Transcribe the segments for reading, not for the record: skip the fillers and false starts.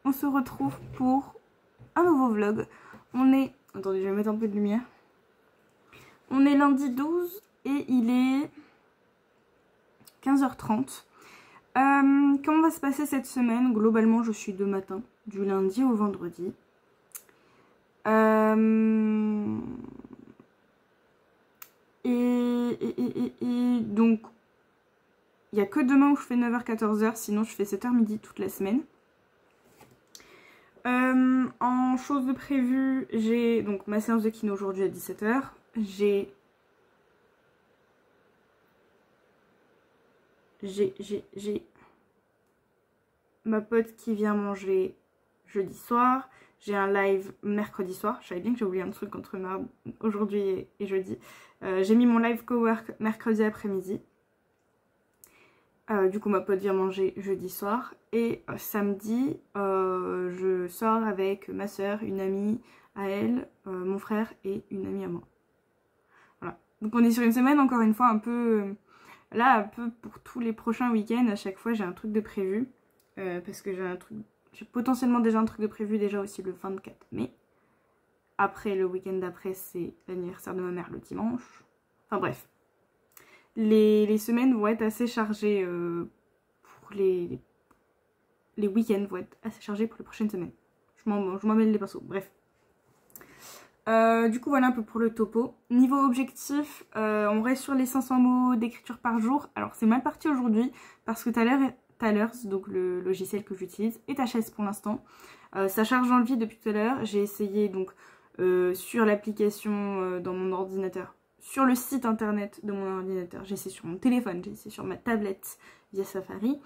On se retrouve pour un nouveau vlog. On est... Attendez, je vais mettre un peu de lumière. On est lundi 12 et il est 15h30. Comment va se passer cette semaine? Globalement, je suis de matin, du lundi au vendredi. Et donc, il n'y a que demain où je fais 9h-14h, sinon je fais 7h midi toute la semaine. En chose de prévu, j'ai donc ma séance de kiné aujourd'hui à 17h. J'ai ma pote qui vient manger jeudi soir. J'ai un live mercredi soir. Je savais bien que j'ai oublié un truc entre aujourd'hui et jeudi. J'ai mis mon live cowork mercredi après-midi. Du coup ma pote vient manger jeudi soir. Et samedi je sors avec ma soeur, une amie à elle, mon frère et une amie à moi. Voilà. Donc on est sur une semaine encore une fois un peu... Là un peu pour tous les prochains week-ends à chaque fois j'ai un truc de prévu. Parce que j'ai potentiellement déjà un truc de prévu déjà aussi le 24 mai. Après le week-end d'après c'est l'anniversaire de ma mère le dimanche. Enfin bref. Les semaines vont être assez chargées pour les week-ends vont être assez chargés pour les prochaines semaines. Je m'en mêle les pinceaux, bref. Du coup voilà un peu pour le topo. Niveau objectif, on reste sur les 500 mots d'écriture par jour. Alors c'est mal parti aujourd'hui parce que Talers, donc le logiciel que j'utilise, est HS pour l'instant. Ça charge dans le vide depuis tout à l'heure. J'ai essayé donc sur l'application dans mon ordinateur, sur le site internet de mon ordinateur, j'ai essayé sur mon téléphone, j'ai essayé sur ma tablette via Safari.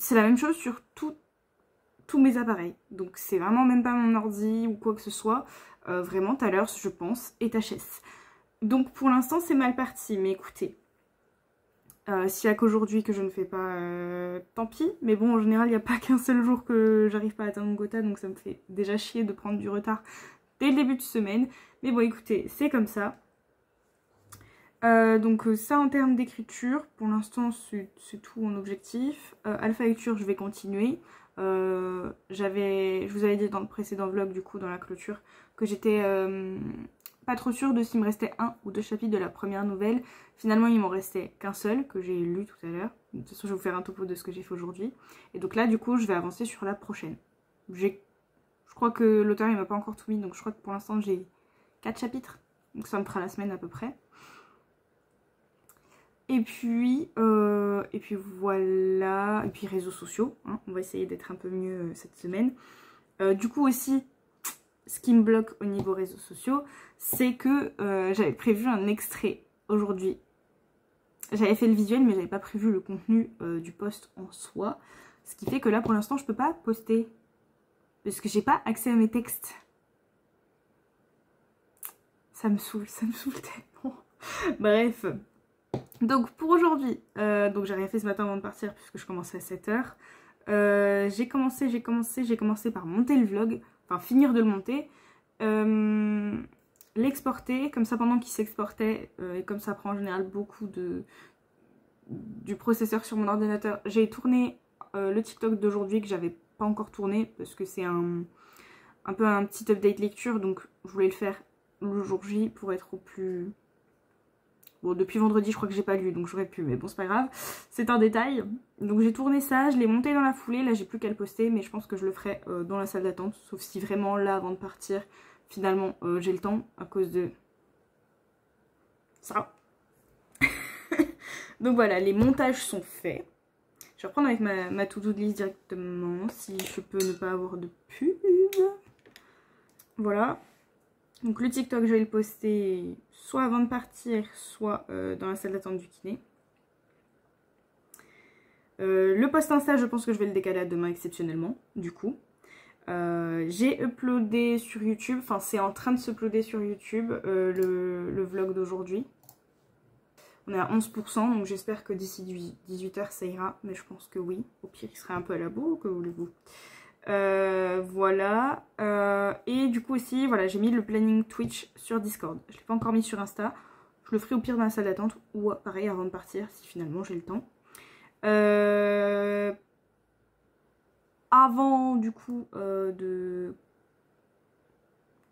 C'est la même chose sur tous mes appareils. Donc c'est vraiment même pas mon ordi ou quoi que ce soit. Vraiment, Talers, je pense, est HS. Donc pour l'instant, c'est mal parti. Mais écoutez, s'il n'y a qu'aujourd'hui que je ne fais pas, tant pis. Mais bon, en général, il n'y a pas qu'un seul jour que j'arrive pas à atteindre mon quota. Donc ça me fait déjà chier de prendre du retard dès le début de semaine. Mais bon, écoutez, c'est comme ça. Donc ça en termes d'écriture, pour l'instant c'est tout mon objectif. Alpha lecture, je vais continuer. Je vous avais dit dans le précédent vlog, du coup dans la clôture, que j'étais pas trop sûre de s'il me restait 1 ou 2 chapitres de la première nouvelle. Finalement il m'en restait qu'un seul, que j'ai lu tout à l'heure. De toute façon je vais vous faire un topo de ce que j'ai fait aujourd'hui. Et donc là du coup je vais avancer sur la prochaine. Je Je crois que l'auteur il m'a pas encore tout mis, donc je crois que pour l'instant j'ai 4 chapitres. Donc ça me fera la semaine à peu près. Et puis voilà, et puis réseaux sociaux, hein. On va essayer d'être un peu mieux cette semaine. Du coup aussi, ce qui me bloque au niveau réseaux sociaux, c'est que j'avais prévu un extrait aujourd'hui. J'avais fait le visuel, mais j'avais pas prévu le contenu du post en soi. Ce qui fait que là, pour l'instant, je peux pas poster. Parce que j'ai pas accès à mes textes. Ça me saoule tellement. Bref. Donc pour aujourd'hui, donc j'ai rien fait ce matin avant de partir puisque je commençais à 7 h. J'ai commencé par monter le vlog, enfin finir de le monter, l'exporter, comme ça pendant qu'il s'exportait, et comme ça prend en général beaucoup du processeur sur mon ordinateur, j'ai tourné le TikTok d'aujourd'hui que j'avais pas encore tourné parce que c'est un peu un petit update lecture, donc je voulais le faire le jour J pour être au plus... Bon, depuis vendredi, je crois que j'ai pas lu, donc j'aurais pu, mais bon, c'est pas grave. C'est un détail. Donc j'ai tourné ça, je l'ai monté dans la foulée. Là, j'ai plus qu'à le poster, mais je pense que je le ferai dans la salle d'attente. Sauf si vraiment, là, avant de partir, finalement, j'ai le temps à cause de ça. Donc voilà, les montages sont faits. Je vais reprendre avec ma to-do list directement, si je peux ne pas avoir de pub. Voilà. Donc le TikTok, je vais le poster soit avant de partir, soit dans la salle d'attente du kiné. Le post Insta, je pense que je vais le décaler à demain exceptionnellement, du coup. J'ai uploadé sur YouTube, enfin c'est en train de s'uploader sur YouTube le vlog d'aujourd'hui. On est à 11%, donc j'espère que d'ici 18 h ça ira, mais je pense que oui. Au pire, il serait un peu à la bourre, que voulez-vous. Voilà, et du coup aussi, voilà, j'ai mis le planning Twitch sur Discord. Je l'ai pas encore mis sur Insta. Je le ferai au pire dans la salle d'attente ou pareil avant de partir si finalement j'ai le temps. Avant du coup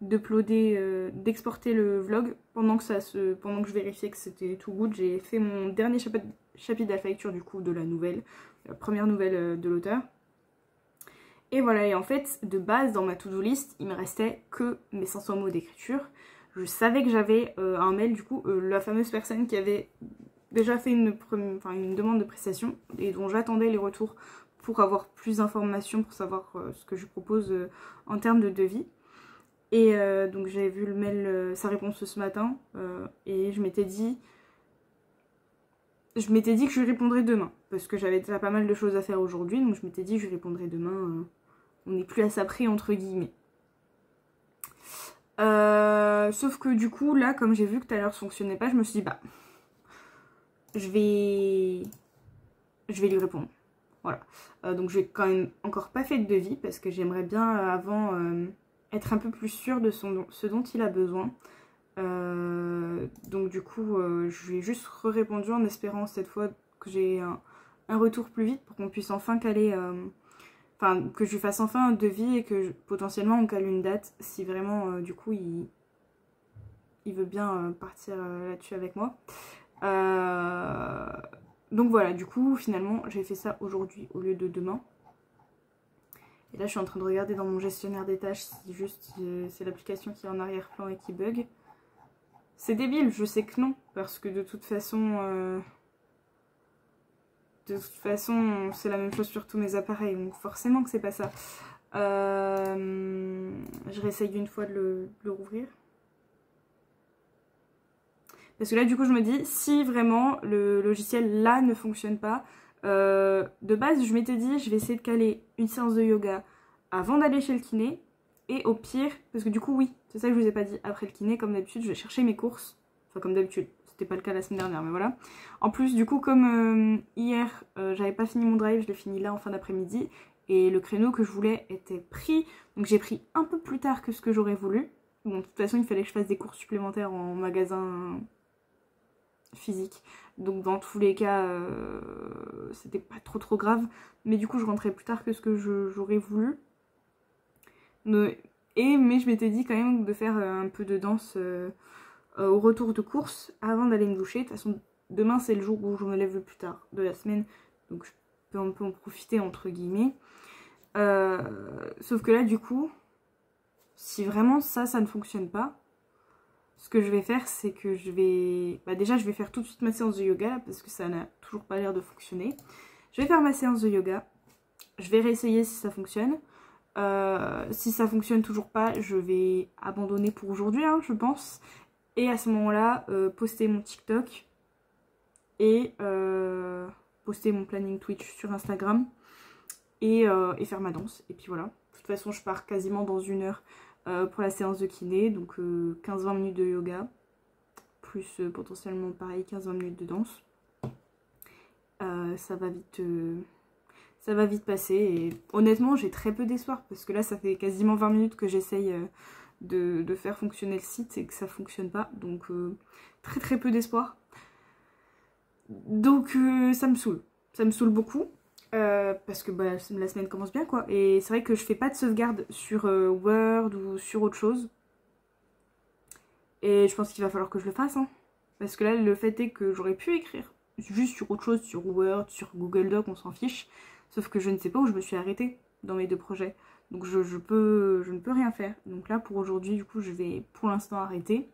d'exporter le vlog, pendant que je vérifiais que c'était tout good, j'ai fait mon dernier chapitre de la lecture du coup de la nouvelle, la première nouvelle de l'auteur. Et voilà, et en fait, de base, dans ma to-do list, il me restait que mes 500 mots d'écriture. Je savais que j'avais un mail, du coup, la fameuse personne qui avait déjà fait une demande de prestation et dont j'attendais les retours pour avoir plus d'informations, pour savoir ce que je propose en termes de devis. Et donc j'avais vu le mail, sa réponse ce matin, et je m'étais dit que je lui répondrais demain, parce que j'avais déjà pas mal de choses à faire aujourd'hui, donc je m'étais dit que je lui répondrais demain. On n'est plus à ça près entre guillemets. Sauf que du coup là, comme j'ai vu que tout à l'heure ça fonctionnait pas, je me suis dit bah je vais lui répondre. Voilà. Donc j'ai quand même encore pas fait de devis parce que j'aimerais bien avant être un peu plus sûre de ce dont il a besoin. Donc du coup je lui ai juste répondu en espérant cette fois que j'ai un retour plus vite pour qu'on puisse enfin caler... Enfin, que je lui fasse enfin un devis et que potentiellement on cale une date si vraiment du coup il veut bien partir là-dessus avec moi. Donc voilà, du coup finalement j'ai fait ça aujourd'hui au lieu de demain. Et là je suis en train de regarder dans mon gestionnaire des tâches si juste c'est l'application qui est en arrière-plan et qui bug. C'est débile, je sais que non, parce que de toute façon... c'est la même chose sur tous mes appareils, donc forcément que c'est pas ça. Je réessaye une fois de le rouvrir. Parce que là, du coup, je me dis, si vraiment le logiciel là ne fonctionne pas, de base, je m'étais dit, je vais essayer de caler une séance de yoga avant d'aller chez le kiné. Et au pire, parce que du coup, oui, c'est ça que je vous ai pas dit, après le kiné, comme d'habitude, je vais chercher mes courses. Enfin, comme d'habitude. C'était pas le cas la semaine dernière, mais voilà. En plus, du coup, comme hier, j'avais pas fini mon drive, je l'ai fini là en fin d'après-midi. Et le créneau que je voulais était pris. Donc j'ai pris un peu plus tard que ce que j'aurais voulu. Bon, de toute façon, il fallait que je fasse des courses supplémentaires en magasin physique. Donc dans tous les cas, c'était pas trop grave. Mais du coup, je rentrais plus tard que ce que j'aurais voulu. Mais je m'étais dit quand même de faire un peu de danse... au retour de course avant d'aller me doucher. De toute façon, demain c'est le jour où je me lève le plus tard de la semaine, donc je peux un peu en profiter entre guillemets. Sauf que là du coup, si vraiment ça ne fonctionne pas, ce que je vais faire, c'est que je vais... déjà, je vais faire tout de suite ma séance de yoga parce que ça n'a toujours pas l'air de fonctionner. Je vais faire ma séance de yoga. Je vais réessayer si ça fonctionne. Si ça fonctionne toujours pas, je vais abandonner pour aujourd'hui, hein, je pense. Et à ce moment-là, poster mon TikTok et poster mon planning Twitch sur Instagram et faire ma danse. Et puis voilà. De toute façon, je pars quasiment dans 1 heure pour la séance de kiné, donc 15-20 minutes de yoga, plus potentiellement pareil 15-20 minutes de danse. Ça va vite passer et honnêtement j'ai très peu d'espoir parce que là ça fait quasiment 20 minutes que j'essaye de faire fonctionner le site et que ça fonctionne pas, donc très peu d'espoir. Donc ça me saoule beaucoup. Parce que la semaine commence bien quoi, et c'est vrai que je fais pas de sauvegarde sur Word ou sur autre chose, et je pense qu'il va falloir que je le fasse, hein. Parce que là le fait est que j'aurais pu écrire juste sur autre chose, sur Word, sur Google Doc, on s'en fiche, sauf que je ne sais pas où je me suis arrêtée dans mes 2 projets, donc je ne peux rien faire. Donc là pour aujourd'hui du coup je vais pour l'instant arrêter,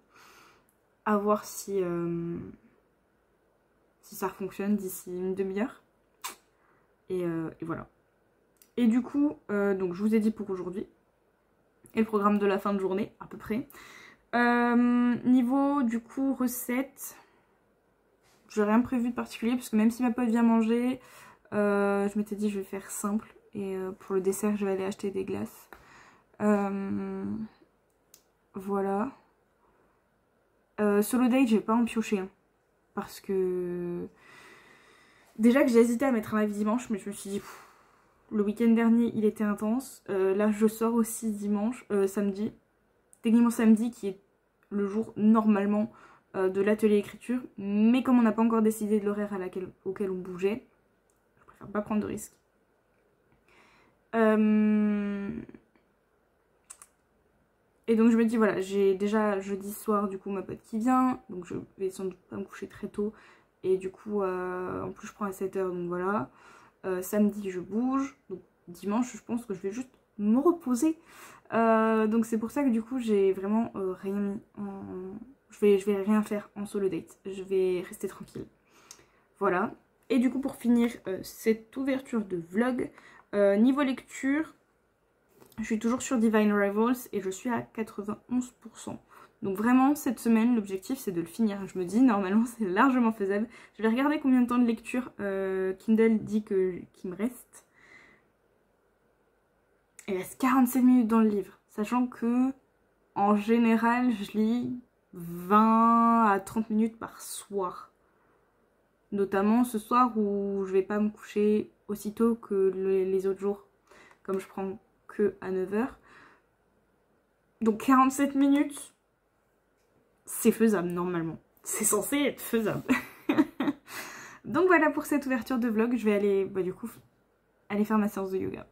à voir si ça fonctionne d'ici une demi-heure. Et voilà. Et du coup, donc je vous ai dit pour aujourd'hui. Et le programme de la fin de journée, à peu près. Niveau, du coup, recette, j'ai rien prévu de particulier, parce que même si ma pote vient manger, je m'étais dit je vais faire simple. Et pour le dessert, je vais aller acheter des glaces. Voilà. Solo date, je vais pas en piocher. Hein, parce que... Déjà que j'ai hésité à mettre un live dimanche, mais je me suis dit... Le week-end dernier, il était intense. Là, je sors aussi dimanche, samedi. Techniquement samedi, qui est le jour normalement de l'atelier écriture. Mais comme on n'a pas encore décidé de l'horaire auquel on bougeait, je préfère pas prendre de risques. Et donc je me dis, voilà, j'ai déjà jeudi soir, du coup, ma pote qui vient. Donc je vais sans doute pas me coucher très tôt. Et du coup, en plus, je prends à 7 h, donc voilà. Samedi je bouge, donc dimanche je pense que je vais juste me reposer, donc c'est pour ça que du coup j'ai vraiment rien mis en... je vais rien faire en solo date, je vais rester tranquille, voilà. Et du coup pour finir cette ouverture de vlog, niveau lecture, je suis toujours sur Divine Rivals et je suis à 91%. Donc vraiment, cette semaine, l'objectif c'est de le finir. Je me dis, normalement c'est largement faisable. Je vais regarder combien de temps de lecture Kindle dit qu'il me reste. Il reste 47 minutes dans le livre. Sachant que, en général, je lis 20 à 30 minutes par soir. Notamment ce soir où je vais pas me coucher aussitôt que les autres jours. Comme je prends que à 9 h. Donc 47 minutes... c'est faisable normalement. C'est censé être faisable. Donc voilà pour cette ouverture de vlog. Je vais aller, du coup, aller faire ma séance de yoga.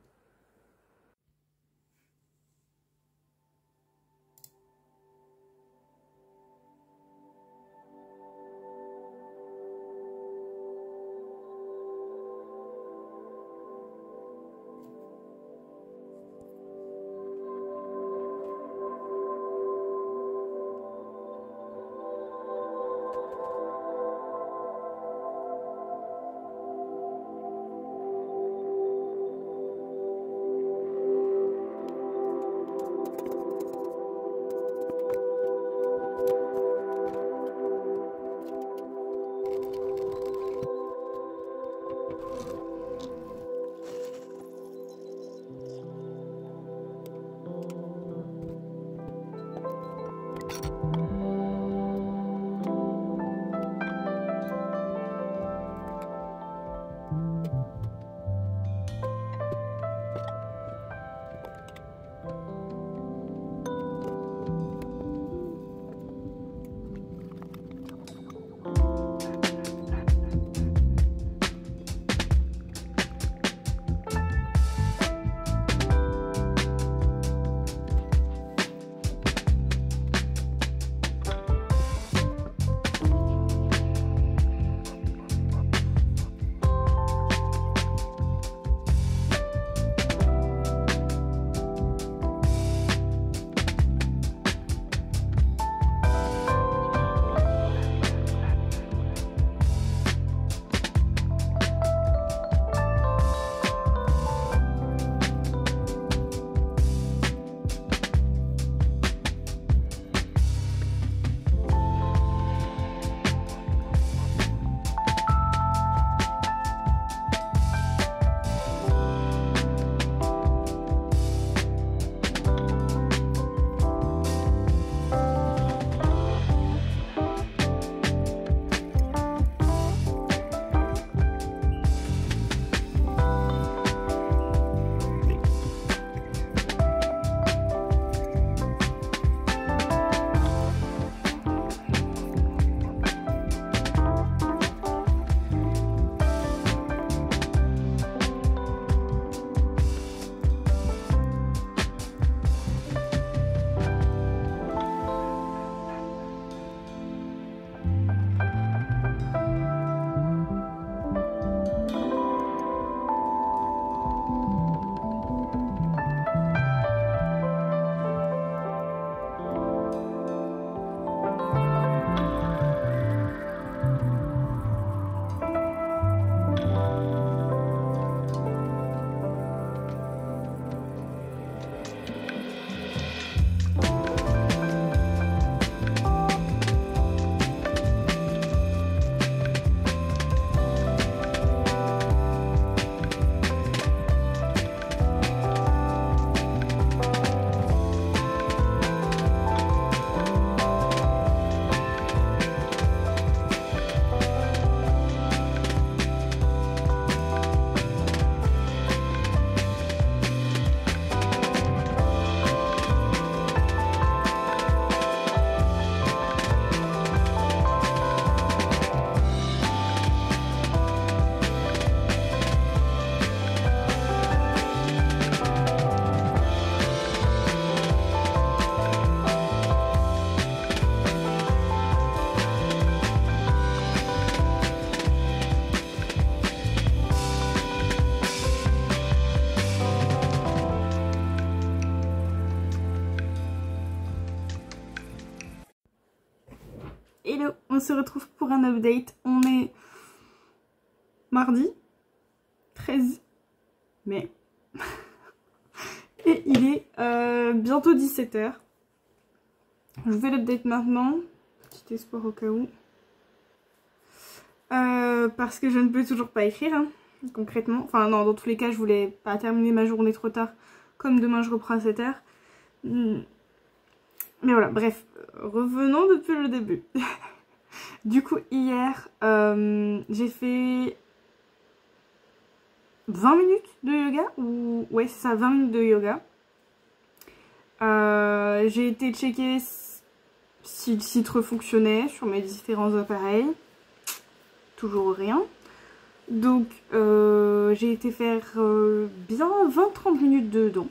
Hello, on se retrouve pour un update. On est mardi 13 mai et il est bientôt 17 h. Je vous fais l'update maintenant, petit espoir au cas où. Parce que je ne peux toujours pas écrire, hein, concrètement. Enfin non, dans tous les cas, je voulais pas terminer ma journée trop tard, comme demain je reprends à 7 h. Mais voilà, bref, revenons depuis le début. Du coup, hier, j'ai fait 20 minutes de yoga, ou ouais, c'est ça, 20 minutes de yoga. J'ai été checker si le site fonctionnait sur mes différents appareils. Toujours rien. Donc, j'ai été faire bien 20-30 minutes de danse.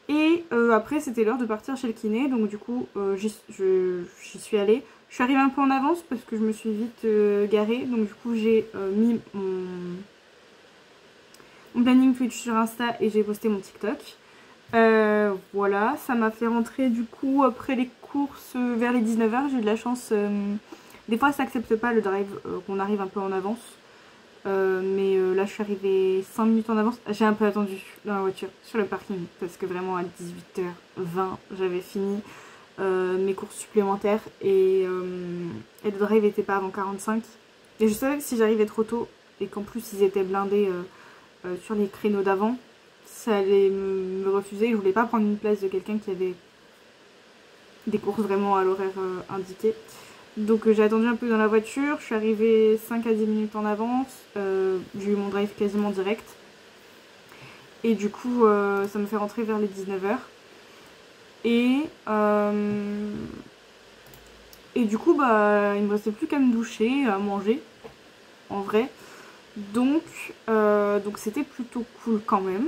Et après, c'était l'heure de partir chez le kiné. Donc, du coup, j'y suis allée. Je suis arrivée un peu en avance parce que je me suis vite garée. Donc, du coup, j'ai mis mon planning Twitch sur Insta et j'ai posté mon TikTok. Voilà, ça m'a fait rentrer du coup après les courses vers les 19 h. J'ai eu de la chance. Des fois, ça n'accepte pas le drive, qu'on arrive un peu en avance. Mais là, je suis arrivée 5 minutes en avance. J'ai un peu attendu dans la voiture, sur le parking. Parce que vraiment, à 18 h 20, j'avais fini mes courses supplémentaires. Et le drive n'était pas avant 45. Et je savais que si j'arrivais trop tôt, et qu'en plus, ils étaient blindés sur les créneaux d'avant, ça allait me refuser. Je voulais pas prendre une place de quelqu'un qui avait des courses vraiment à l'horaire indiqué. Donc j'ai attendu un peu dans la voiture, je suis arrivée 5 à 10 minutes en avance, j'ai eu mon drive quasiment direct. Et du coup ça me fait rentrer vers les 19 h. Et du coup bah il me restait plus qu'à me doucher, à manger en vrai. Donc c'était plutôt cool quand même.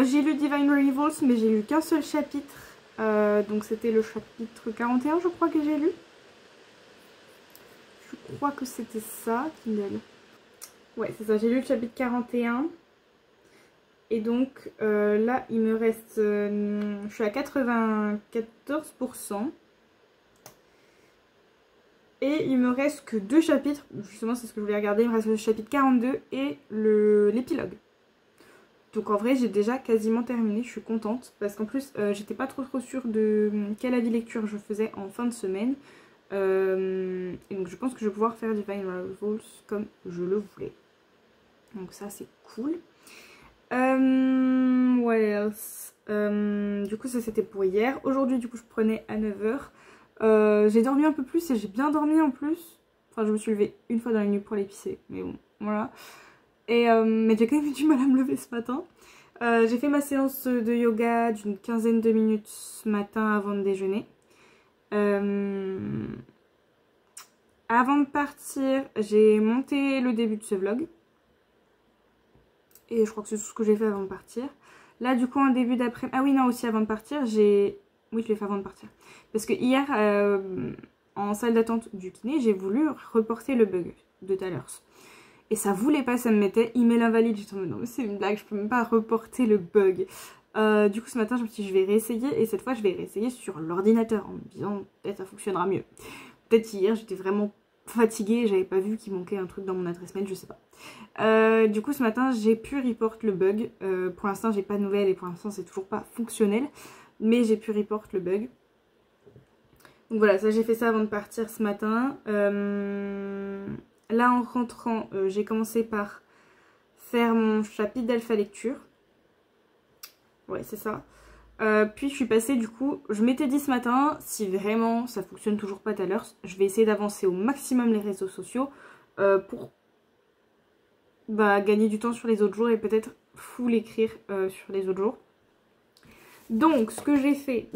J'ai lu Divine Rivals mais j'ai lu qu'un seul chapitre. Donc c'était le chapitre 41 je crois que j'ai lu. Je crois que c'était ça, Kindle. Ouais c'est ça, j'ai lu le chapitre 41. Et donc là il me reste... je suis à 94%. Et il me reste que 2 chapitres. Justement c'est ce que je voulais regarder. Il me reste le chapitre 42 et l'épilogue. Donc en vrai j'ai déjà quasiment terminé, je suis contente. Parce qu'en plus j'étais pas trop sûre de quel avis lecture je faisais en fin de semaine. Et donc je pense que je vais pouvoir faire Divine Rivals comme je le voulais. Donc ça c'est cool. What else? Du coup ça c'était pour hier. Aujourd'hui du coup je prenais à 9 h. J'ai dormi un peu plus et j'ai bien dormi en plus. Enfin je me suis levée une fois dans la nuit pour aller pisser. Mais bon voilà. Mais j'ai quand même eu du mal à me lever ce matin. J'ai fait ma séance de yoga d'une quinzaine de minutes ce matin avant de déjeuner. Avant de partir, j'ai monté le début de ce vlog. Et je crois que c'est tout ce que j'ai fait avant de partir. Là, du coup, en début d'après-midi... Ah oui, non, aussi avant de partir, j'ai... Oui, je l'ai fait avant de partir. Parce que hier, en salle d'attente du kiné, j'ai voulu reporter le bug de Thalers. Et ça voulait pas, ça me mettait email invalide. J'étais en mode non, mais c'est une blague, je peux même pas reporter le bug. Du coup, ce matin, je me suis dit, je vais réessayer. Et cette fois, je vais réessayer sur l'ordinateur en me disant, peut-être ça fonctionnera mieux. Peut-être hier, j'étais vraiment fatiguée, j'avais pas vu qu'il manquait un truc dans mon adresse mail, je sais pas. Du coup ce matin j'ai pu report le bug. Pour l'instant j'ai pas de nouvelles et pour l'instant c'est toujours pas fonctionnel. Mais j'ai pu report le bug. Donc voilà, ça j'ai fait ça avant de partir ce matin. Là en rentrant j'ai commencé par faire mon chapitre d'alpha lecture. Ouais c'est ça. Puis je suis passée du coup, je m'étais dit ce matin, si vraiment ça fonctionne toujours pas tout à l'heure, je vais essayer d'avancer au maximum les réseaux sociaux pour gagner du temps sur les autres jours et peut-être full écrire sur les autres jours. Donc ce que j'ai fait,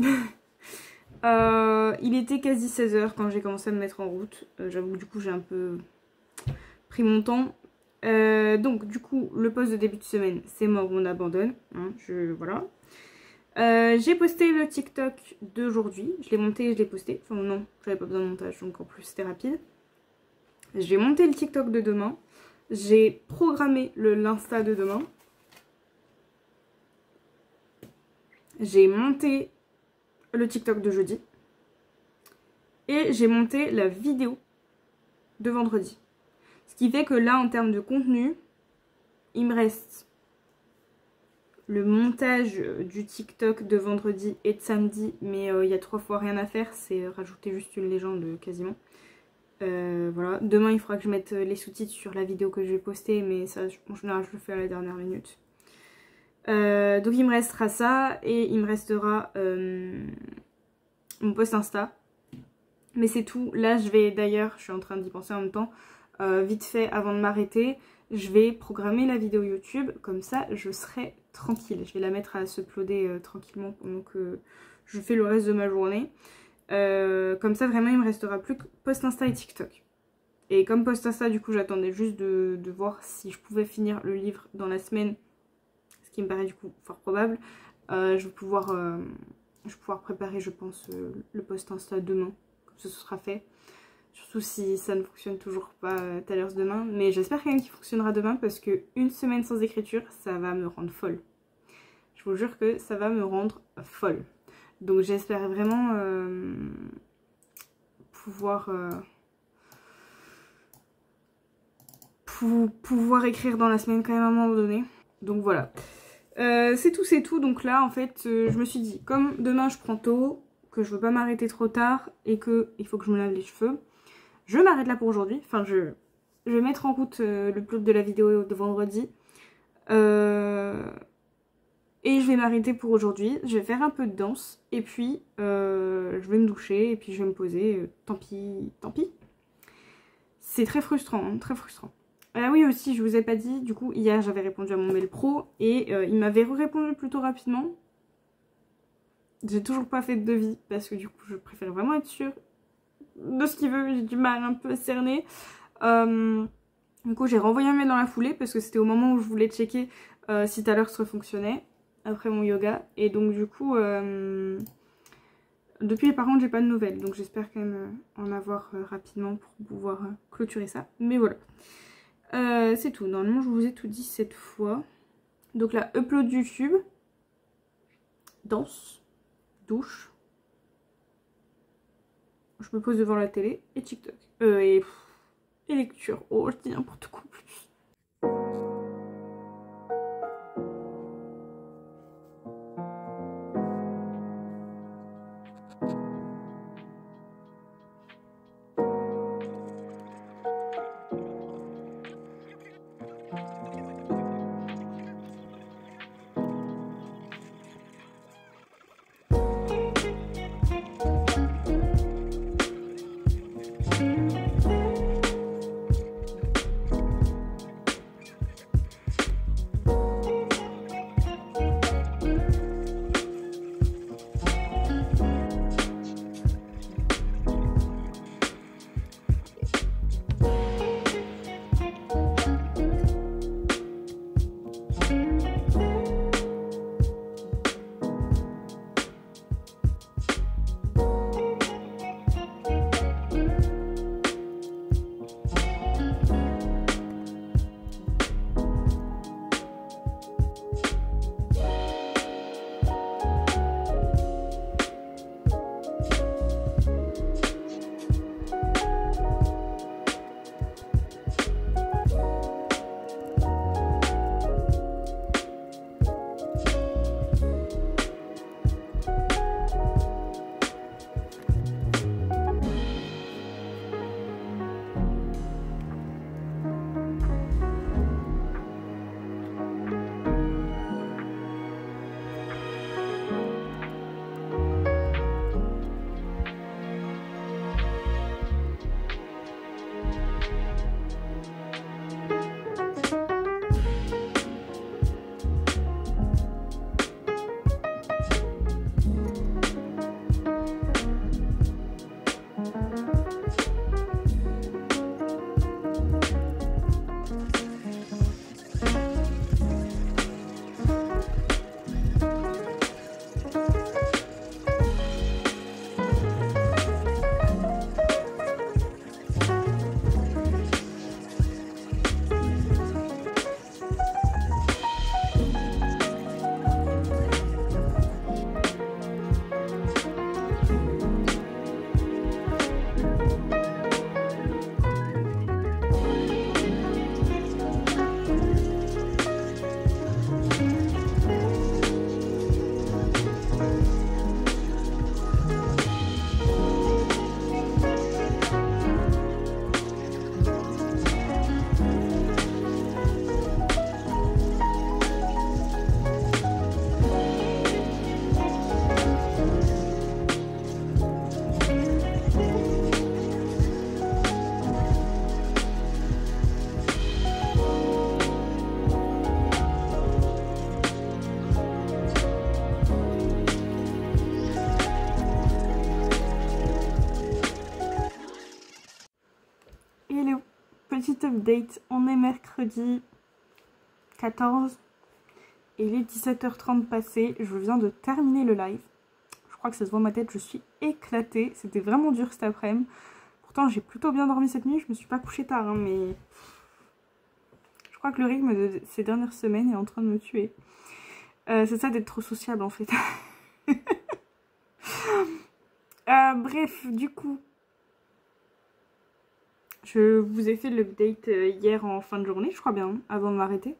il était quasi 16 h quand j'ai commencé à me mettre en route. J'avoue que du coup j'ai un peu pris mon temps. Donc du coup le post de début de semaine c'est mort, on abandonne. Hein, voilà. J'ai posté le TikTok d'aujourd'hui, je l'ai monté et je l'ai posté. Enfin non, j'avais pas besoin de montage donc en plus c'était rapide. J'ai monté le TikTok de demain. J'ai programmé l'Insta de demain. J'ai monté le TikTok de jeudi. et j'ai monté la vidéo de vendredi. Ce qui fait que là, en termes de contenu, il me reste le montage du TikTok de vendredi et de samedi, mais il y a 3 fois rien à faire, c'est rajouter juste une légende quasiment. Voilà, demain il faudra que je mette les sous-titres sur la vidéo que je vais poster, mais ça en général je le fais à la dernière minute. Donc il me restera ça et il me restera mon post Insta. Mais c'est tout. Là je vais d'ailleurs, je suis en train d'y penser en même temps, vite fait avant de m'arrêter, je vais programmer la vidéo YouTube, comme ça je serai tranquille. Je vais la mettre à s'uploader tranquillement pendant que je fais le reste de ma journée. Comme ça vraiment il me restera plus que post Insta et TikTok. Et comme post Insta du coup j'attendais juste de voir si je pouvais finir le livre dans la semaine, ce qui me paraît du coup fort probable. Je vais pouvoir préparer je pense le post Insta demain, comme ça ce sera fait. Surtout si ça ne fonctionne toujours pas tout à l'heure demain. Mais j'espère quand même qu'il fonctionnera demain parce que une semaine sans écriture, ça va me rendre folle. Je vous jure que ça va me rendre folle. Donc j'espère vraiment pouvoir écrire dans la semaine quand même à un moment donné. Donc voilà. C'est tout. Donc là en fait je me suis dit, comme demain je prends tôt, que je veux pas m'arrêter trop tard et qu'il faut que je me lave les cheveux, je m'arrête là pour aujourd'hui. Enfin je vais mettre en route le plot de la vidéo de vendredi. Et je vais m'arrêter pour aujourd'hui. Je vais faire un peu de danse. Et puis je vais me doucher. Et puis je vais me poser. Tant pis. C'est très frustrant. Hein, très frustrant. Ah oui aussi je vous ai pas dit. Du coup hier j'avais répondu à mon mail pro. Et il m'avait répondu plutôt rapidement. J'ai toujours pas fait de devis. Parce que du coup je préfère vraiment être sûre de ce qu'il veut. J'ai du mal un peu à cerner. Du coup j'ai renvoyé un mail dans la foulée. Parce que c'était au moment où je voulais checker si tout à l'heure ça fonctionnait. Après mon yoga. Et donc du coup depuis par contre j'ai pas de nouvelles. Donc j'espère quand même en avoir rapidement pour pouvoir clôturer ça. Mais voilà. C'est tout. Normalement je vous ai tout dit cette fois. Donc là upload YouTube, danse, douche, je me pose devant la télé et TikTok. Et lecture. Oh je dis n'importe quoi en plus. petite update, on est mercredi 14 et il est 17h30 passé. Je viens de terminer le live. Je crois que ça se voit ma tête, je suis éclatée. C'était vraiment dur cet après-midi. Pourtant j'ai plutôt bien dormi cette nuit, je me suis pas couchée tard, hein, mais je crois que le rythme de ces dernières semaines est en train de me tuer. C'est ça d'être trop sociable en fait. Bref, du coup, je vous ai fait l'update hier en fin de journée, je crois bien, avant de m'arrêter.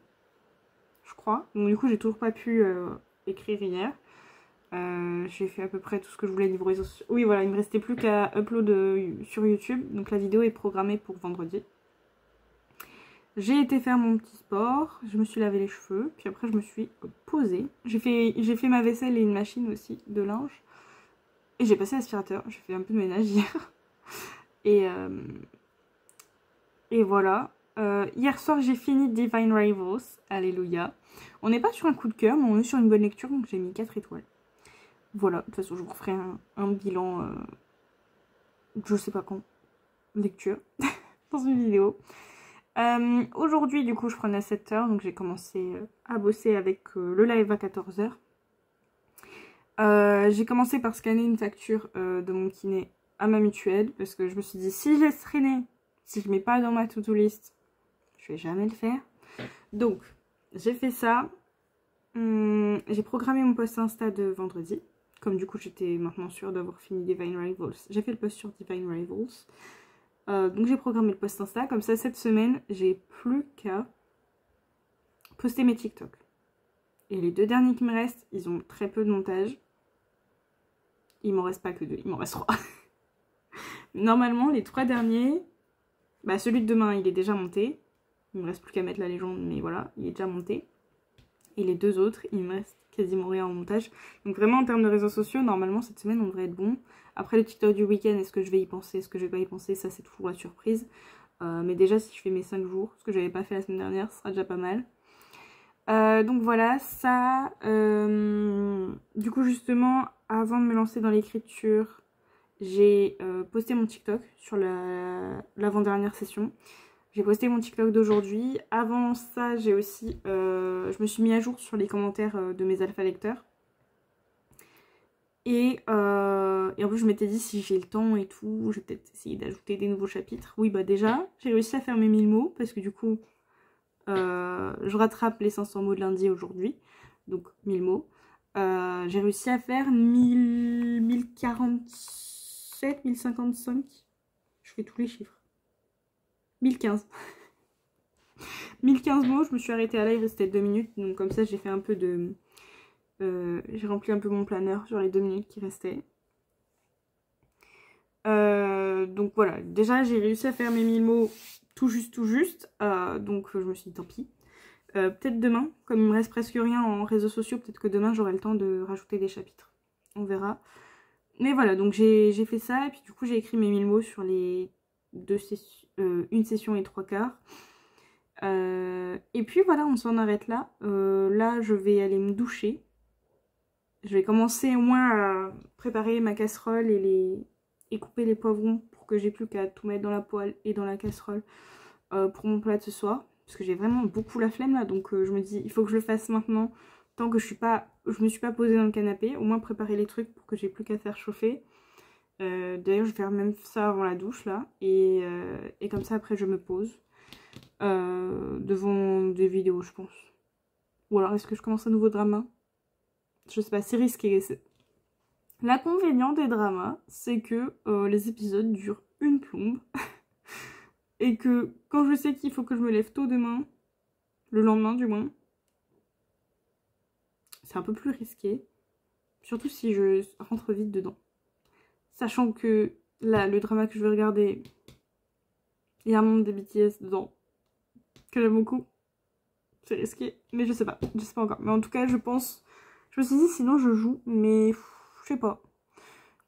Je crois. Donc du coup, j'ai toujours pas pu écrire hier. J'ai fait à peu près tout ce que je voulais niveau réseaux sociaux. Oui, voilà, il me restait plus qu'à upload sur YouTube. Donc la vidéo est programmée pour vendredi. J'ai été faire mon petit sport, je me suis lavé les cheveux, puis après je me suis posée. J'ai fait ma vaisselle et une machine aussi de linge. Et j'ai passé l'aspirateur, j'ai fait un peu de ménage hier. Et voilà. Hier soir j'ai fini Divine Rivals, alléluia. On n'est pas sur un coup de cœur, mais on est sur une bonne lecture, donc j'ai mis 4 étoiles. Voilà, de toute façon je vous referai un bilan, je sais pas quand, lecture, dans une vidéo. Aujourd'hui du coup je prenais à 7h, donc j'ai commencé à bosser avec le live à 14h. J'ai commencé par scanner une facture de mon kiné à ma mutuelle, parce que je me suis dit si je laisse traîner, si je mets pas dans ma to-do list, je vais jamais le faire. Donc j'ai fait ça. J'ai programmé mon post Insta de vendredi. Comme du coup j'étais maintenant sûre d'avoir fini Divine Rivals, j'ai fait le post sur Divine Rivals. Donc j'ai programmé le post Insta. Comme ça cette semaine j'ai plus qu'à poster mes TikTok. Et les 2 derniers qui me restent, ils ont très peu de montage. Il m'en reste pas que 2, il m'en reste 3. Normalement les 3 derniers, bah celui de demain il est déjà monté. Il me reste plus qu'à mettre la légende, mais voilà, il est déjà monté. Et les 2 autres, il me reste quasiment rien en montage. Donc vraiment en termes de réseaux sociaux, normalement cette semaine on devrait être bon. Après le TikTok du week-end, est-ce que je vais y penser, est-ce que je vais pas y penser, ça c'est toujours la surprise. Mais déjà si je fais mes 5 jours, ce que j'avais pas fait la semaine dernière, ce sera déjà pas mal. Donc voilà, ça. Du coup justement, avant de me lancer dans l'écriture, j'ai posté mon TikTok sur l'avant-dernière session. J'ai posté mon TikTok d'aujourd'hui. Avant ça, j'ai aussi... je me suis mis à jour sur les commentaires de mes alpha lecteurs. Et en plus, je m'étais dit, si j'ai le temps et tout, je vais peut-être essayer d'ajouter des nouveaux chapitres. Oui, bah déjà, j'ai réussi à faire mes 1000 mots, parce que du coup, je rattrape les 500 mots de lundi aujourd'hui. Donc, 1000 mots. J'ai réussi à faire 1047, 1055. Je fais tous les chiffres. 1015. 1015 mots, je me suis arrêtée à là, il restait 2 minutes, donc comme ça j'ai fait un peu de... j'ai rempli un peu mon planeur sur les 2 minutes qui restaient. Donc voilà, déjà j'ai réussi à faire mes 1000 mots tout juste, donc je me suis dit tant pis. Peut-être demain, comme il me reste presque rien en réseaux sociaux, peut-être que demain j'aurai le temps de rajouter des chapitres. On verra. Mais voilà, donc j'ai fait ça, et puis du coup j'ai écrit mes 1000 mots sur les une session et 3 quarts. Et puis voilà, on s'en arrête là. Là, je vais aller me doucher. Je vais commencer au moins à préparer ma casserole et couper les poivrons pour que j'ai plus qu'à tout mettre dans la poêle et dans la casserole pour mon plat de ce soir. Parce que j'ai vraiment beaucoup la flemme là, donc je me dis il faut que je le fasse maintenant. Tant que je me suis pas posée dans le canapé, au moins préparer les trucs pour que j'ai plus qu'à faire chauffer. D'ailleurs, je vais faire même ça avant la douche là. Et comme ça, après, je me pose. Devant des vidéos je pense, ou alors est-ce que je commence un nouveau drama, je sais pas, c'est risqué. L'inconvénient des dramas c'est que les épisodes durent une plombe et que quand je sais qu'il faut que je me lève tôt demain, le lendemain du moins, c'est un peu plus risqué, surtout si je rentre vite dedans, sachant que là le drama que je vais regarder, il y a un membre des BTS dedans que j'aime beaucoup. C'est risqué, mais je sais pas encore. Mais en tout cas, je pense... Je me suis dit, sinon je joue, mais je sais pas.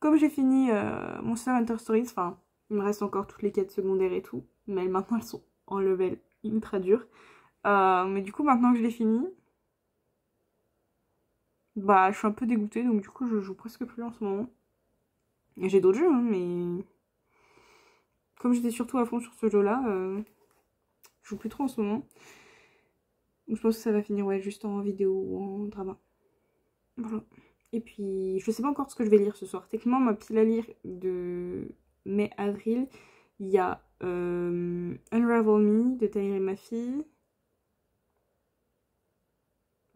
Comme j'ai fini mon Hunter Stories, enfin, il me reste encore toutes les quêtes secondaires et tout, mais maintenant elles sont en level ultra dur. Mais du coup, maintenant que je l'ai fini, bah, je suis un peu dégoûtée, donc du coup, je joue presque plus en ce moment. Et j'ai d'autres jeux, hein, mais... Comme j'étais surtout à fond sur ce jeu-là, Je joue plus trop en ce moment. Donc je pense que ça va finir ouais, juste en vidéo ou en drama. Voilà. Et puis je sais pas encore ce que je vais lire ce soir. Techniquement ma pile à lire de mai-avril, il y a Unravel Me de Tahir et ma fille.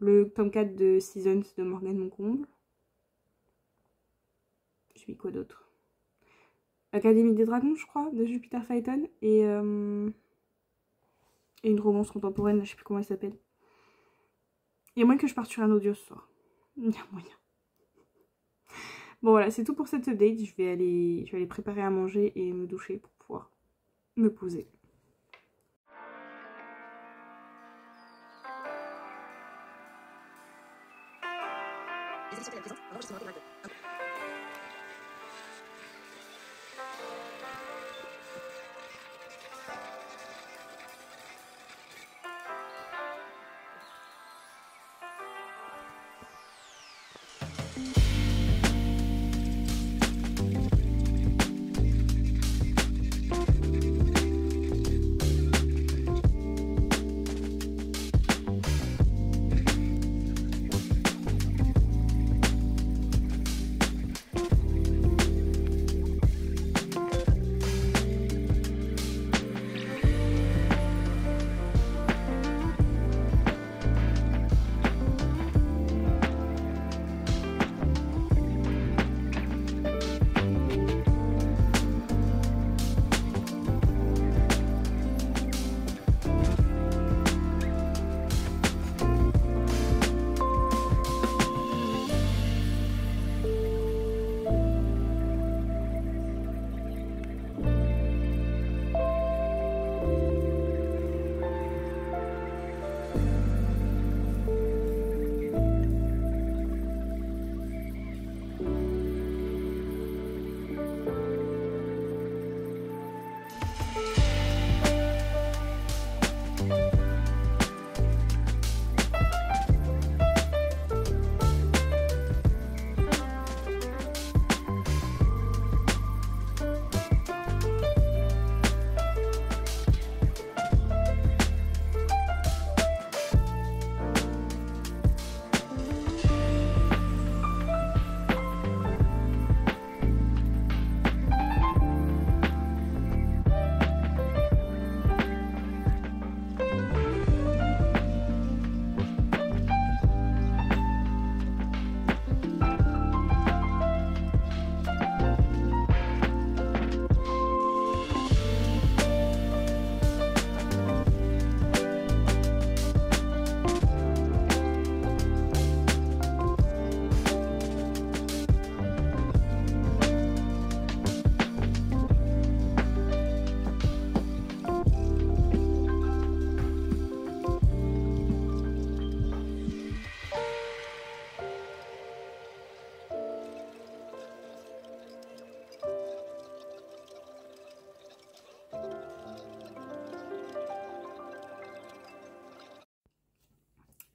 Le tome 4 de Seasons de Morgane Moncomble. J'ai mis quoi d'autre? Académie des Dragons, je crois, de Jupiter Phaeton. Et une romance contemporaine, je sais plus comment elle s'appelle. Il y a moyen que je parte sur un audio ce soir. Il y a moyen. Bon voilà, c'est tout pour cette update. Je vais aller préparer à manger et me doucher pour pouvoir me poser.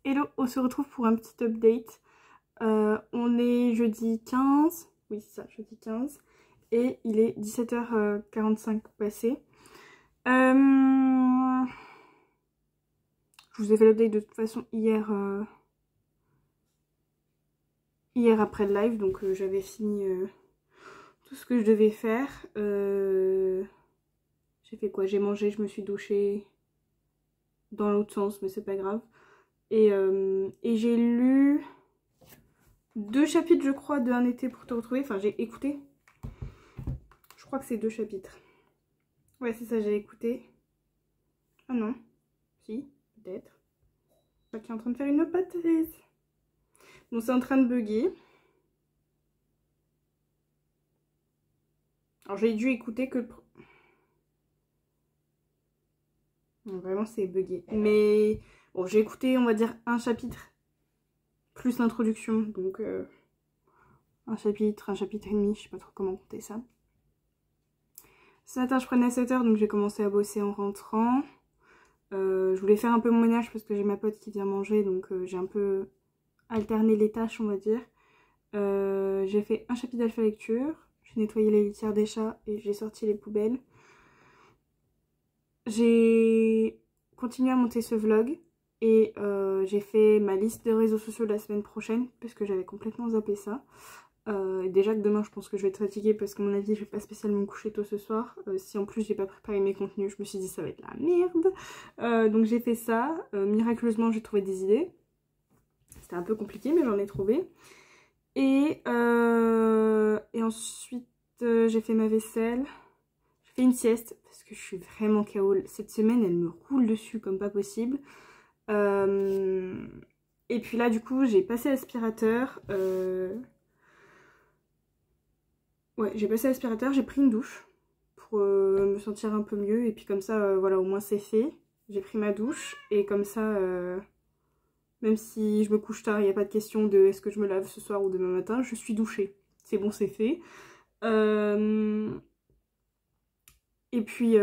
Hello, on se retrouve pour un petit update. On est jeudi 15, oui c'est ça, jeudi 15, et il est 17h45 passé. Je vous ai fait l'update de toute façon hier, hier après le live, donc j'avais fini tout ce que je devais faire. J'ai fait quoi? J'ai mangé, je me suis douchée dans l'autre sens, mais c'est pas grave. Et j'ai lu 2 chapitres, je crois, de Un été pour te retrouver. Enfin, j'ai écouté. Je crois que c'est 2 chapitres. Ouais, c'est ça, j'ai écouté. Ah non. Si, peut-être. Je crois qu'il est en train de faire une patate. Bon, c'est en train de bugger. Alors, j'ai dû écouter que le... Non, vraiment, c'est bugué. Mais bon, j'ai écouté, on va dire, un chapitre plus l'introduction. Donc, un chapitre et demi. Je sais pas trop comment compter ça. Ce matin, je prenais à 7h, donc j'ai commencé à bosser en rentrant. Je voulais faire un peu mon ménage parce que j'ai ma pote qui vient manger, donc j'ai un peu alterné les tâches, on va dire. J'ai fait un chapitre d'alpha lecture. J'ai nettoyé les litières des chats et j'ai sorti les poubelles. J'ai continué à monter ce vlog. Et j'ai fait ma liste de réseaux sociaux de la semaine prochaine parce que j'avais complètement zappé ça. Déjà que demain je pense que je vais être fatiguée parce qu'à mon avis je vais pas spécialement me coucher tôt ce soir. Si en plus j'ai pas préparé mes contenus, je me suis dit ça va être la merde. Donc j'ai fait ça. Miraculeusement j'ai trouvé des idées. C'était un peu compliqué mais j'en ai trouvé. Et ensuite j'ai fait ma vaisselle. J'ai fait une sieste parce que je suis vraiment KO. Cette semaine elle me roule dessus comme pas possible. Et puis là du coup j'ai passé l'aspirateur. Ouais, j'ai passé l'aspirateur, j'ai pris une douche pour me sentir un peu mieux. Et puis comme ça, voilà, au moins c'est fait. J'ai pris ma douche et comme ça, même si je me couche tard, il n'y a pas de question de est-ce que je me lave ce soir ou demain matin, je suis douchée. C'est bon, c'est fait. Et puis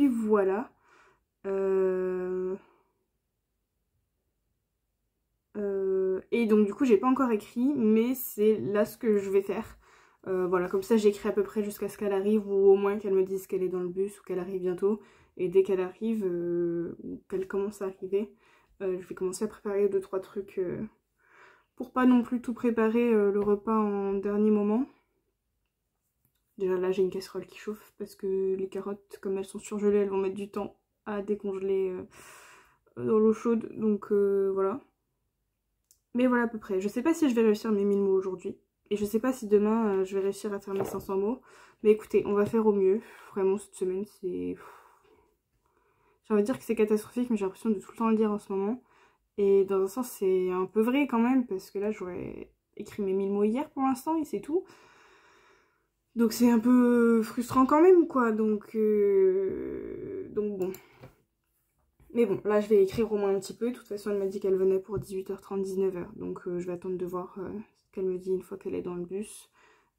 voilà. Et donc du coup j'ai pas encore écrit, mais c'est là ce que je vais faire. Voilà, comme ça j'écris à peu près jusqu'à ce qu'elle arrive, ou au moins qu'elle me dise qu'elle est dans le bus ou qu'elle arrive bientôt. Et dès qu'elle arrive, ou qu'elle commence à arriver, je vais commencer à préparer 2-3 trucs pour pas non plus tout préparer le repas en dernier moment. Déjà là j'ai une casserole qui chauffe parce que les carottes, comme elles sont surgelées, elles vont mettre du temps à décongeler dans l'eau chaude, donc voilà. Mais voilà à peu près. Je sais pas si je vais réussir mes 1000 mots aujourd'hui. Et je sais pas si demain je vais réussir à faire mes 500 mots. Mais écoutez, on va faire au mieux. Vraiment cette semaine c'est... J'ai envie de dire que c'est catastrophique, mais j'ai l'impression de tout le temps le dire en ce moment. Et dans un sens c'est un peu vrai quand même. Parce que là j'aurais écrit mes 1000 mots hier pour l'instant et c'est tout. Donc c'est un peu frustrant quand même quoi. Donc bon. Mais bon, là je vais écrire au moins un petit peu. De toute façon elle m'a dit qu'elle venait pour 18h30, 19h. Donc je vais attendre de voir ce qu'elle me dit une fois qu'elle est dans le bus.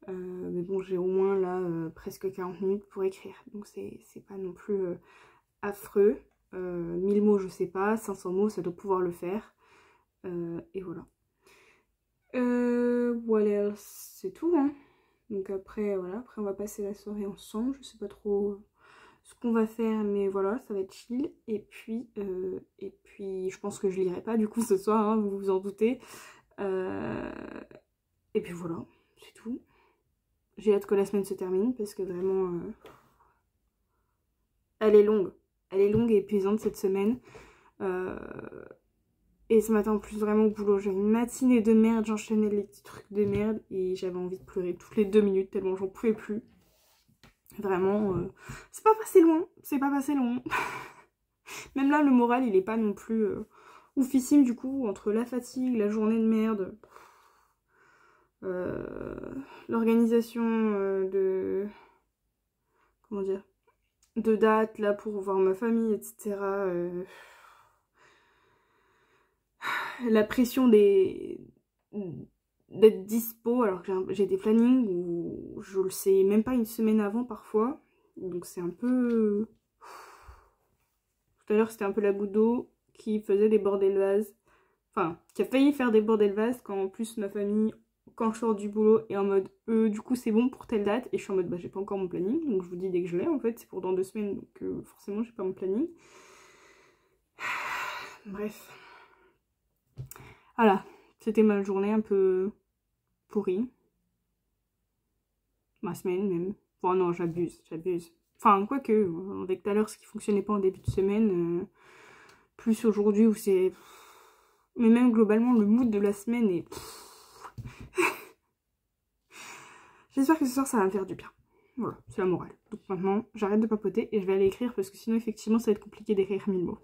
Mais bon, j'ai au moins là presque 40 minutes pour écrire. Donc c'est pas non plus affreux. 1000 mots je sais pas, 500 mots ça doit pouvoir le faire. Et voilà. Voilà, c'est tout hein. Donc après voilà, après on va passer la soirée ensemble. Je sais pas trop ce qu'on va faire, mais voilà, ça va être chill. Et puis je pense que je lirai pas du coup ce soir, hein, vous vous en doutez. Et puis voilà, c'est tout. J'ai hâte que la semaine se termine parce que vraiment elle est longue. Elle est longue et épuisante cette semaine. Et ce matin en plus vraiment au boulot, j'ai une matinée de merde, j'enchaînais les petits trucs de merde et j'avais envie de pleurer toutes les 2 minutes tellement j'en pouvais plus. Vraiment, c'est pas passé loin, c'est pas passé loin. Même là, le moral, il est pas non plus oufissime du coup, entre la fatigue, la journée de merde, l'organisation de... Comment dire, de date là pour voir ma famille, etc. La pression d'être dispo alors que j'ai des plannings où je le sais même pas une semaine avant parfois, donc c'est un peu... Tout à l'heure c'était un peu la goutte d'eau qui faisait déborder le vase, enfin qui a failli faire déborder le vase quand en plus ma famille, quand je sors du boulot, est en mode du coup c'est bon pour telle date, et je suis en mode bah j'ai pas encore mon planning, donc je vous dis dès que je l'ai, en fait c'est pour dans 2 semaines, donc forcément j'ai pas mon planning. Bref, voilà, c'était ma journée un peu pourrie, ma semaine même. Bon non, j'abuse. Enfin quoique, avec tout à l'heure ce qui fonctionnait pas en début de semaine, plus aujourd'hui où c'est... Mais même globalement le mood de la semaine est... J'espère que ce soir ça va me faire du bien. Voilà, c'est la morale. Donc maintenant, j'arrête de papoter et je vais aller écrire parce que sinon effectivement ça va être compliqué d'écrire 1000 mots.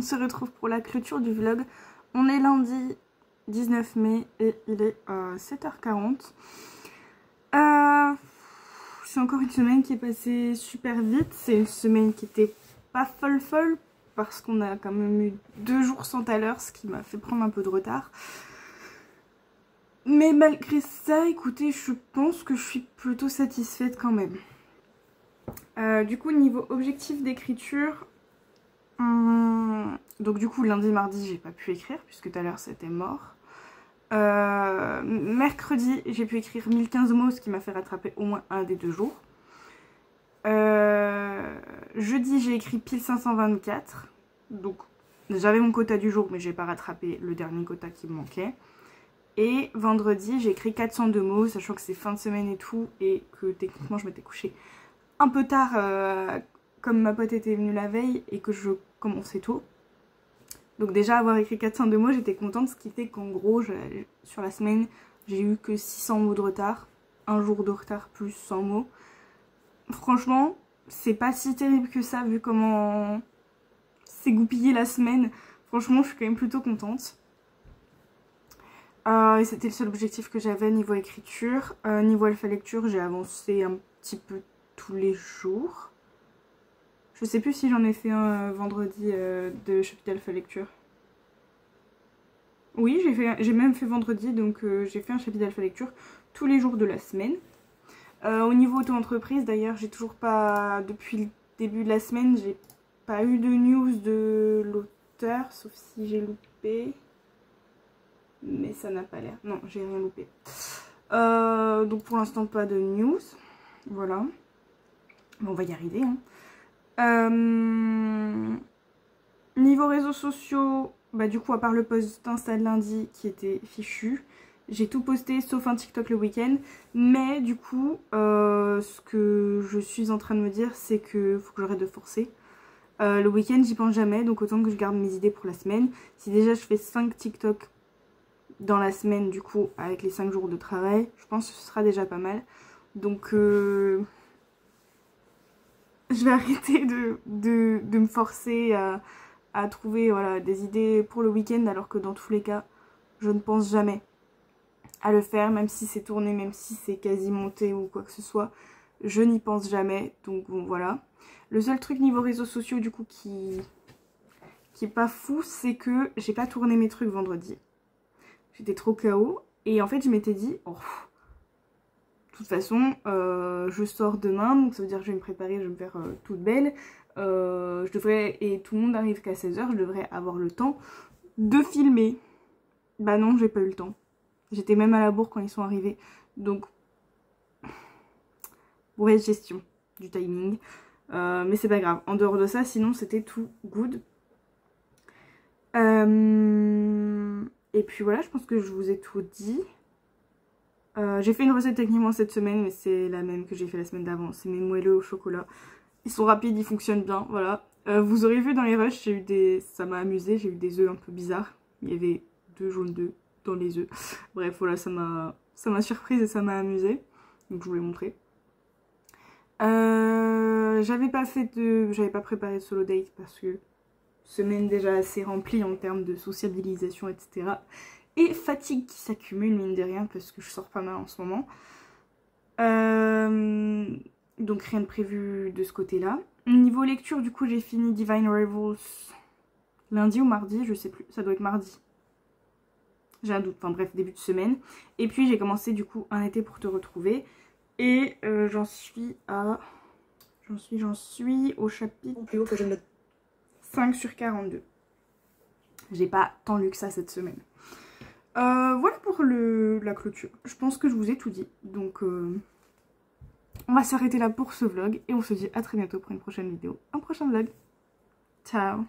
on se retrouve pour la clôture du vlog. On est lundi 19 mai et il est 7h40. C'est encore une semaine qui est passée super vite. C'est une semaine qui était pas folle parce qu'on a quand même eu 2 jours sans Tyler, ce qui m'a fait prendre un peu de retard. Mais malgré ça, écoutez, je pense que je suis plutôt satisfaite quand même. Du coup, niveau objectif d'écriture, donc du coup lundi, mardi, j'ai pas pu écrire puisque tout à l'heure c'était mort. Mercredi, j'ai pu écrire 1015 mots, ce qui m'a fait rattraper au moins un des 2 jours. Jeudi, j'ai écrit pile 524, donc j'avais mon quota du jour, mais j'ai pas rattrapé le dernier quota qui me manquait. Et vendredi, j'ai écrit 402 mots, sachant que c'est fin de semaine et tout, et que techniquement je m'étais couchée un peu tard, comme ma pote était venue la veille et que je commençais tôt. Donc déjà avoir écrit 402 mots, j'étais contente, ce qui fait qu'en gros, sur la semaine, j'ai eu que 600 mots de retard, un jour de retard plus 100 mots. Franchement, c'est pas si terrible que ça, vu comment s'est goupillée la semaine. Franchement, je suis quand même plutôt contente. Et c'était le seul objectif que j'avais niveau écriture. Niveau alpha lecture, j'ai avancé un petit peu tous les jours. Je sais plus si j'en ai fait un vendredi de chapitre alpha lecture. Oui, j'ai même fait vendredi, donc j'ai fait un chapitre alpha lecture tous les jours de la semaine. Au niveau auto-entreprise, d'ailleurs, j'ai toujours pas, depuis le début de la semaine, j'ai pas eu de news de l'auteur, sauf si j'ai loupé. Mais ça n'a pas l'air. Non, j'ai rien loupé. Donc pour l'instant, pas de news. Voilà. Mais on va y arriver. Hein. Niveau réseaux sociaux, bah du coup, à part le post d'Insta de lundi qui était fichu, j'ai tout posté sauf un TikTok le week-end. Mais du coup, ce que je suis en train de me dire, c'est que faut que j'arrête de forcer. Le week-end, j'y pense jamais. Donc autant que je garde mes idées pour la semaine. Si déjà je fais 5 TikTok dans la semaine, du coup, avec les 5 jours de travail, je pense que ce sera déjà pas mal. Donc, je vais arrêter de me forcer à trouver voilà, des idées pour le week-end, alors que dans tous les cas, je ne pense jamais à le faire, même si c'est tourné, même si c'est quasi monté ou quoi que ce soit. Je n'y pense jamais, donc bon, voilà. Le seul truc niveau réseaux sociaux, du coup, qui est pas fou, c'est que j'ai pas tourné mes trucs vendredi. J'étais trop KO. Et en fait, je m'étais dit, oh, de toute façon, je sors demain, donc ça veut dire que je vais me préparer, je vais me faire toute belle. Je devrais, et tout le monde arrive qu'à 16h, je devrais avoir le temps de filmer. Bah non, j'ai pas eu le temps. J'étais même à la bourre quand ils sont arrivés. Donc, mauvaise gestion du timing. Mais c'est pas grave. En dehors de ça, sinon, c'était tout good. Et puis voilà, je pense que je vous ai tout dit. J'ai fait une recette techniquement cette semaine, mais c'est la même que j'ai fait la semaine d'avant. C'est mes moelleux au chocolat. Ils sont rapides, ils fonctionnent bien, voilà. Vous aurez vu dans les rushs, j'ai eu des... ça m'a amusé, j'ai eu des œufs un peu bizarres. Il y avait 2 jaunes d'œufs dans les œufs. Bref, voilà, ça m'a surprise et ça m'a amusé. Donc je vous l'ai montré. J'avais pas préparé de solo date parce que semaine déjà assez remplie en termes de sociabilisation, etc. Et fatigue qui s'accumule, mine de rien, parce que je sors pas mal en ce moment. Donc rien de prévu de ce côté-là. Niveau lecture, du coup, j'ai fini Divine Rivals lundi ou mardi, je sais plus. Ça doit être mardi. J'ai un doute, enfin bref, début de semaine. Et puis j'ai commencé, du coup, Un été pour te retrouver. Et j'en suis au chapitre plus haut que je ne 5 sur 42. J'ai pas tant lu que ça cette semaine. Voilà pour la clôture. Je pense que je vous ai tout dit. Donc on va s'arrêter là pour ce vlog. Et on se dit à très bientôt pour une prochaine vidéo. Un prochain vlog. Ciao.